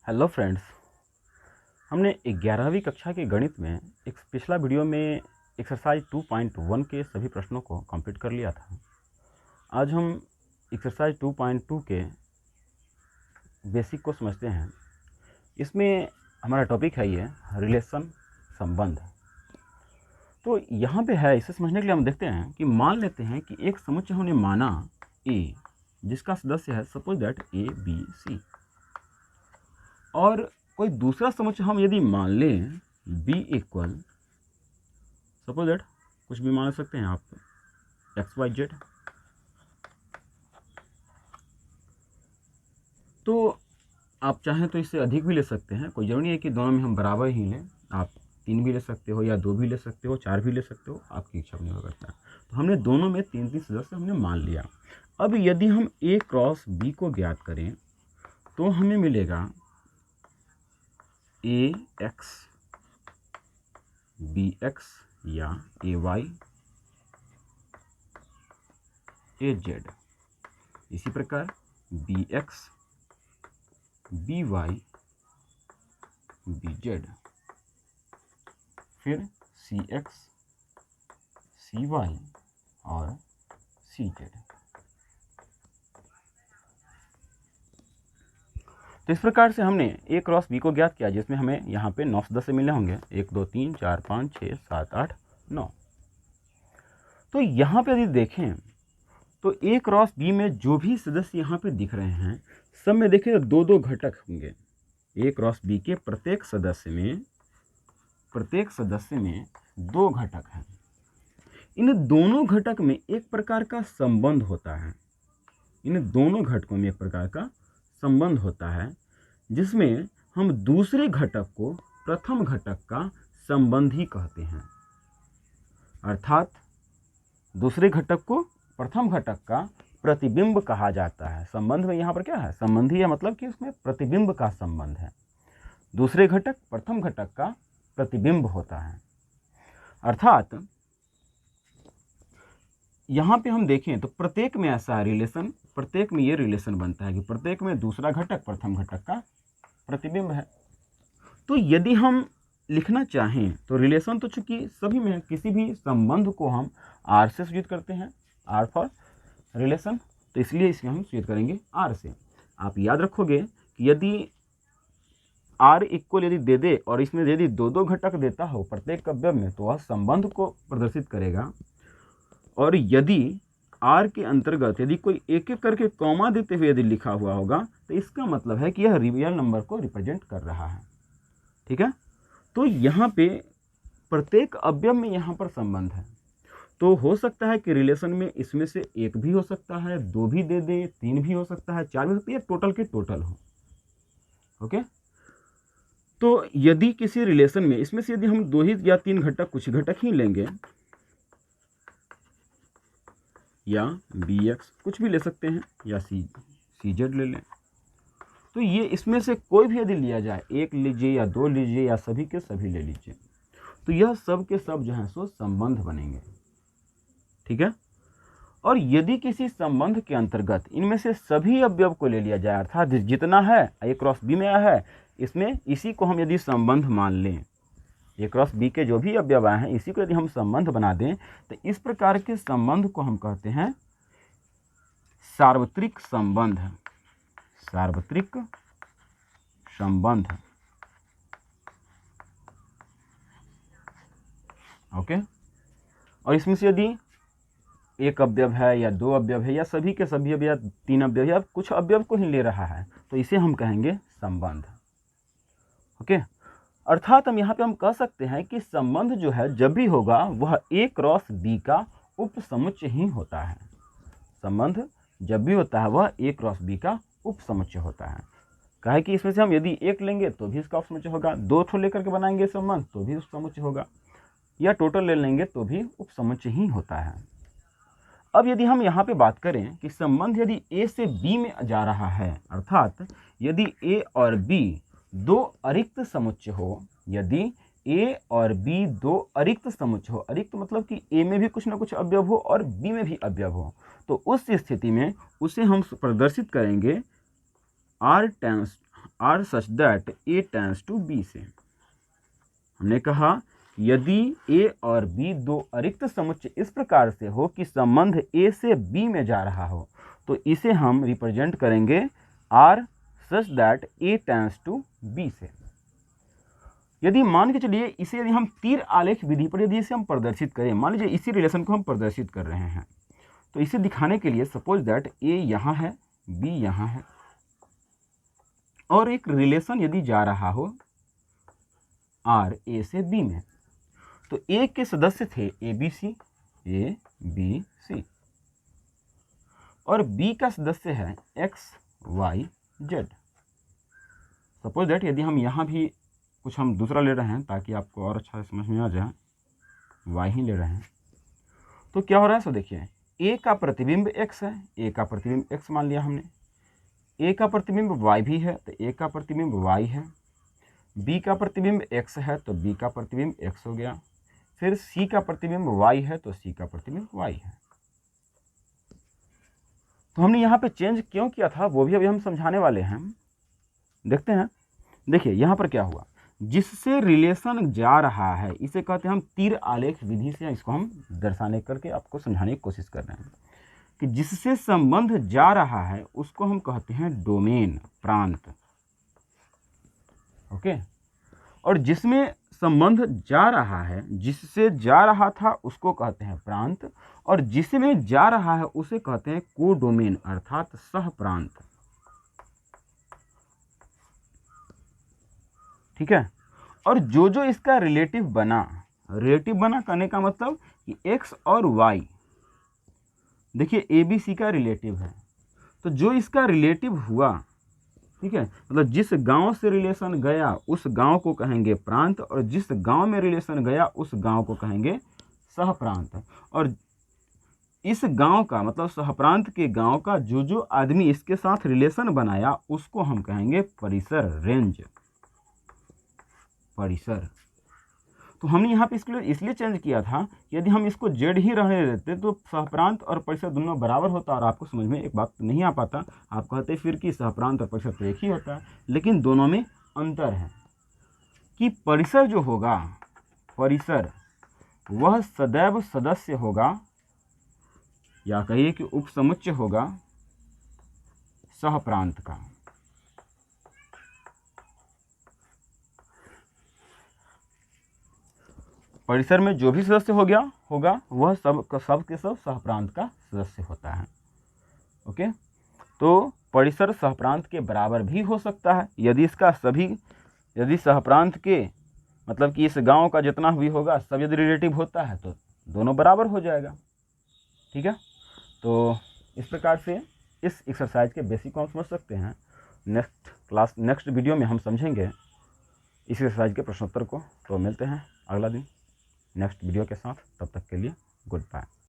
Hello friends. हमने 11वीं कक्षा के गणित में एक पिछला वीडियो में एक्सरसाइज 2.1 के सभी प्रश्नों को कंप्लीट कर लिया था। आज हम एक्सरसाइज 2.2 के बेसिक को समझते हैं। इसमें हमारा टॉपिक है ये रिलेशन, संबंध। तो यहाँ पे है, इसे समझने के लिए हम देखते हैं कि मान लेते हैं कि एक समुच्चय हमने माना ए, जिसका सदस्य है suppose that A B C, और कोई दूसरा समुच्चय हम यदि मान लें b इक्वल सपोज दैट कुछ भी मान सकते हैं आप एक्स वाई जेड, तो आप चाहें तो इससे अधिक भी ले सकते हैं। कोई जरूरी नहीं है कि दोनों में हम बराबर ही लें। आप 3 भी ले सकते हो या 2 भी ले सकते हो, 4 भी ले सकते हो, आपकी इच्छा पर निर्भर करता है। तो हमने दोनों में 3 सदस्य हमने मान लिया। अब यदि हम a क्रॉस b को ज्ञात करें तो हमें मिलेगा ए एक्स बी एक्स या ए वाई ए जेड। इसी प्रकार B X B Y B Z, फिर सी एक्स सी वाई और सी जेड। तो इस प्रकार से हमने ए क्रॉस बी को ज्ञात किया, जिसमें हमें यहाँ पे 9 सदस्य मिलने होंगे। 1 2 3 4 5 6 7 8 9। तो यहाँ पे यदि देखें तो ए क्रॉस बी में जो भी सदस्य यहाँ पे दिख रहे हैं, सब में देखें तो 2 घटक होंगे। ए क्रॉस बी के प्रत्येक सदस्य में 2 घटक हैं। इन दोनों घटक में एक प्रकार का संबंध होता है। इन दोनों घटकों में एक प्रकार का संबंध होता है, जिसमें हम दूसरे घटक को प्रथम घटक का संबंधी कहते हैं। अर्थात दूसरे घटक को प्रथम घटक का प्रतिबिंब कहा जाता है। संबंध में यहाँ पर क्या है, संबंधी है, मतलब कि उसमें प्रतिबिंब का संबंध है। दूसरे घटक प्रथम घटक का प्रतिबिंब होता है। अर्थात यहाँ पे हम देखें तो प्रत्येक में ऐसा रिलेशन, प्रत्येक में ये रिलेशन बनता है कि प्रत्येक में दूसरा घटक प्रथम घटक का प्रतिबिंब है। तो यदि हम लिखना चाहें तो रिलेशन, तो चूंकि सभी में किसी भी संबंध को हम आर से सूचित करते हैं, आर फॉर रिलेशन, तो इसलिए इसमें हम सूचित करेंगे आर से। आप याद रखोगे कि यदि आर इक्वल यदि दे दे और इसमें यदि 2 घटक देता हो प्रत्येक अवयव में, तो वह संबंध को प्रदर्शित करेगा। और यदि आर के अंतर्गत यदि कोई एक एक करके कॉमा देते हुए यदि लिखा हुआ होगा, तो इसका मतलब है कि यह रियल नंबर को रिप्रेजेंट कर रहा है। ठीक है, तो यहाँ पे प्रत्येक अवयव में यहाँ पर संबंध है। तो हो सकता है कि रिलेशन में इसमें से 1 भी हो सकता है, 2 भी दे दे, 3 भी हो सकता है, 4 भी हो सकती है, टोटल के टोटल हो। ओके, तो यदि किसी रिलेशन में इसमें से यदि हम 2 ही या 3 घटक, कुछ घटक ही लेंगे, या बी एक्स कुछ भी ले सकते हैं, या सी जेड ले लें, तो ये इसमें से कोई भी यदि लिया जाए, 1 लीजिए या 2 लीजिए या सभी के सभी ले लीजिए, तो यह सब के सब जो है सो संबंध बनेंगे। ठीक है, और यदि किसी संबंध के अंतर्गत इनमें से सभी अवयव को ले लिया जाए, अर्थात जितना है ए क्रॉस बी में आया है, इसमें इसी को हम यदि संबंध मान लें, ए क्रॉस बी के जो भी अवयव आए हैं इसी को यदि हम संबंध बना दें, तो इस प्रकार के संबंध को हम कहते हैं सार्वत्रिक संबंध। सार्वत्रिक संबंध। ओके, और इसमें से यदि 1 अवयव है या 2 अवयव है या सभी के सभी अवयव, 3 अवयव या कुछ अवयव को ही ले रहा है, तो इसे हम कहेंगे संबंध। ओके, अर्थात हम यहाँ पे हम कह सकते हैं कि संबंध जो है जब भी होगा वह ए क्रॉस बी का उपसमुच्चय ही होता है। संबंध जब भी होता है वह ए क्रॉस बी का उपसमुच्चय होता है। कहे कि इसमें से हम यदि 1 लेंगे तो भी इसका उपसमुच्चय होगा, 2 ठो लेकर के बनाएंगे संबंध तो भी उपसमुच्चय होगा, या टोटल ले लेंगे तो भी उपसमुच्चय ही होता है। अब यदि हम यहाँ पे बात करें कि संबंध यदि ए से बी में जा रहा है, अर्थात यदि ए और बी 2 अरिक्त समुच्चय हो, यदि ए और बी 2 अरिक्त समुच्चय हो, अरिक्त मतलब कि ए में भी कुछ ना कुछ अवयव हो और बी में भी अवयव हो, तो उस स्थिति में उसे हम प्रदर्शित करेंगे R times R such that A tends to B से। हमने कहा यदि ए और बी दो अरिक्त समुच्चय इस प्रकार से हो कि संबंध ए से बी में जा रहा हो, तो इसे हम रिप्रेजेंट करेंगे R such that A tends to B से। यदि मान के चलिए इसे यदि हम तीर आलेख विधि पर यदि इसे हम प्रदर्शित करें, मान लीजिए इसी रिलेशन को हम प्रदर्शित कर रहे हैं, तो इसे दिखाने के लिए सपोज दैट ए यहाँ है, बी यहाँ है, और एक रिलेशन यदि जा रहा हो आर ए से बी में, तो ए के सदस्य थे ए बी सी, और बी का सदस्य है X Y Z. Suppose that यदि हम यहाँ भी कुछ हम दूसरा ले रहे हैं ताकि आपको और अच्छा समझ में आ जाए, वाई ही ले रहे हैं, तो क्या हो रहा है। सो देखिए ए का प्रतिबिंब x है, ए का प्रतिबिंब x मान लिया हमने, ए का प्रतिबिंब y भी है तो ए का प्रतिबिंब y है, b का प्रतिबिंब x है तो b का प्रतिबिंब x हो गया, फिर c का प्रतिबिंब y है तो c का प्रतिबिंब y है। तो हमने यहाँ पे चेंज क्यों किया था वो भी अभी हम समझाने वाले हैं, देखते हैं। देखिए यहाँ पर क्या हुआ, जिससे रिलेशन जा रहा है इसे कहते हैं हम तीर आलेख विधि से इसको हम दर्शाने करके आपको समझाने की कोशिश कर रहे हैं कि जिससे संबंध जा रहा है उसको हम कहते हैं डोमेन, प्रांत। ओके, और जिसमें संबंध जा रहा है, जिससे जा रहा था उसको कहते हैं प्रांत, और जिसमें जा रहा है उसे कहते हैं कोडोमेन अर्थात सह प्रांत। ठीक है, और जो जो इसका रिलेटिव बना, रिलेटिव बना कहने का मतलब कि x और y, देखिए ए बी सी का रिलेटिव है, तो जो इसका रिलेटिव हुआ, ठीक है, मतलब जिस गांव से रिलेशन गया उस गांव को कहेंगे प्रांत, और जिस गांव में रिलेशन गया उस गांव को कहेंगे सह प्रांत। और इस गांव का मतलब सहप्रांत के गांव का जो जो आदमी इसके साथ रिलेशन बनाया उसको हम कहेंगे परिसर, रेंज, परिसर। तो हमने यहाँ पे इसके लिए इसलिए चेंज किया था, यदि हम इसको जेड ही रहने देते तो सहप्रांत और परिसर दोनों बराबर होता और आपको समझ में एक बात नहीं आ पाता, आप कहते फिर कि सहप्रांत और परिसर तो एक ही होता है, लेकिन दोनों में अंतर है कि परिसर जो होगा, परिसर वह सदैव सदस्य होगा, या कहिए कि उपसमुच्चय होगा सहप्रांत का। परिसर में जो भी सदस्य होगा वह सब के सब सहप्रांत का सदस्य होता है। ओके, तो परिसर सहप्रांत के बराबर भी हो सकता है यदि इसका सभी, यदि सहप्रांत के मतलब कि इस गांव का जितना भी होगा सब यदि रिलेटिव होता है तो दोनों बराबर हो जाएगा। ठीक है, तो इस प्रकार से इस एक्सरसाइज के बेसिक को हम समझ सकते हैं। नेक्स्ट वीडियो में हम समझेंगे इस एक्सरसाइज के प्रश्नोत्तर को। तो मिलते हैं अगला दिन नेक्स्ट वीडियो के साथ, तब तक के लिए गुड बाय।